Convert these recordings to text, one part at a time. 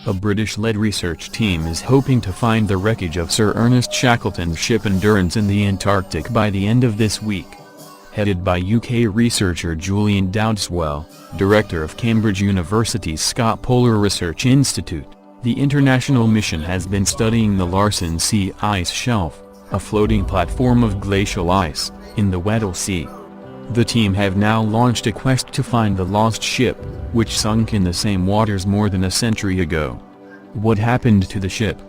A British-led research team is hoping to find the wreckage of Sir Ernest Shackleton's ship Endurance in the Antarctic by the end of this week. Headed by UK researcher Julian Dowdeswell, director of Cambridge University's Scott Polar Research Institute, the international mission has been studying the Larsen Sea ice shelf, a floating platform of glacial ice, in the Weddell Sea. The team have now launched a quest to find the lost ship, which sunk in the same waters more than a century ago. What happened to the ship?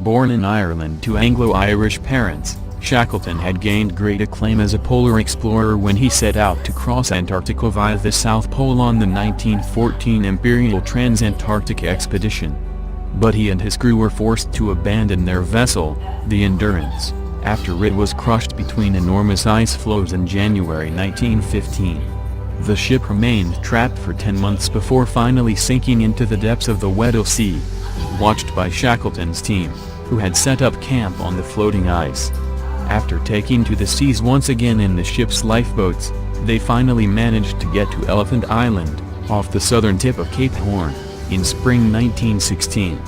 Born in Ireland to Anglo-Irish parents, Shackleton had gained great acclaim as a polar explorer when he set out to cross Antarctica via the South Pole on the 1914 Imperial Trans-Antarctic expedition. But he and his crew were forced to abandon their vessel, the Endurance, after it was crushed between enormous ice floes in January 1915. The ship remained trapped for 10 months before finally sinking into the depths of the Weddell Sea. Watched by Shackleton's team, who had set up camp on the floating ice. After taking to the seas once again in the ship's lifeboats, they finally managed to get to Elephant Island, off the southern tip of Cape Horn, in spring 1916.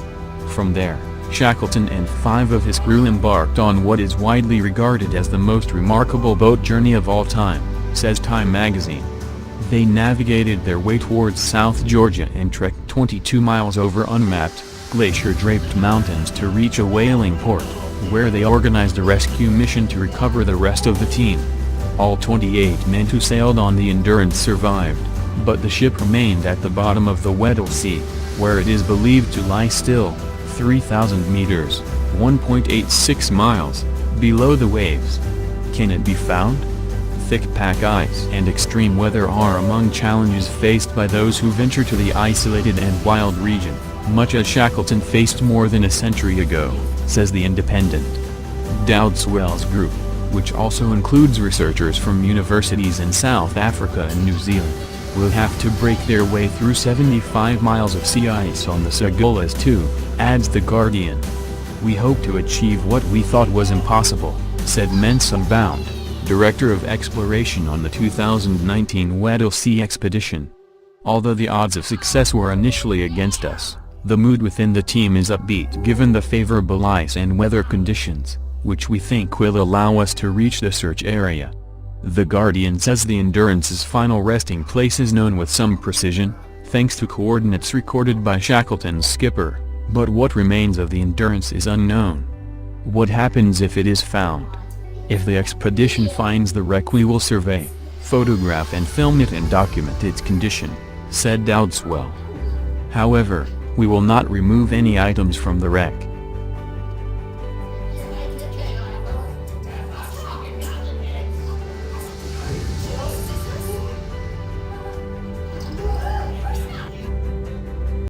From there, Shackleton and 5 of his crew embarked on what is widely regarded as the most remarkable boat journey of all time, says Time magazine. They navigated their way towards South Georgia and trekked 22 miles over unmapped, glacier-draped mountains to reach a whaling port, where they organized a rescue mission to recover the rest of the team. All 28 men who sailed on the Endurance survived, but the ship remained at the bottom of the Weddell Sea, where it is believed to lie still, 3,000 meters, 1.86 miles, below the waves. Can it be found? Thick pack ice and extreme weather are among challenges faced by those who venture to the isolated and wild region, much as Shackleton faced more than a century ago, says The Independent. Dowdeswell's group, which also includes researchers from universities in South Africa and New Zealand, will have to break their way through 75 miles of sea ice on the Sagollas too, adds The Guardian. We hope to achieve what we thought was impossible, said Menson Bound, director of exploration on the 2019 Weddell Sea expedition. Although the odds of success were initially against us, the mood within the team is upbeat given the favorable ice and weather conditions, which we think will allow us to reach the search area. The Guardian says the Endurance's final resting place is known with some precision, thanks to coordinates recorded by Shackleton's skipper, but what remains of the Endurance is unknown. What happens if it is found? If the expedition finds the wreck, we will survey, photograph and film it and document its condition, said Dowdeswell. However, we will not remove any items from the wreck.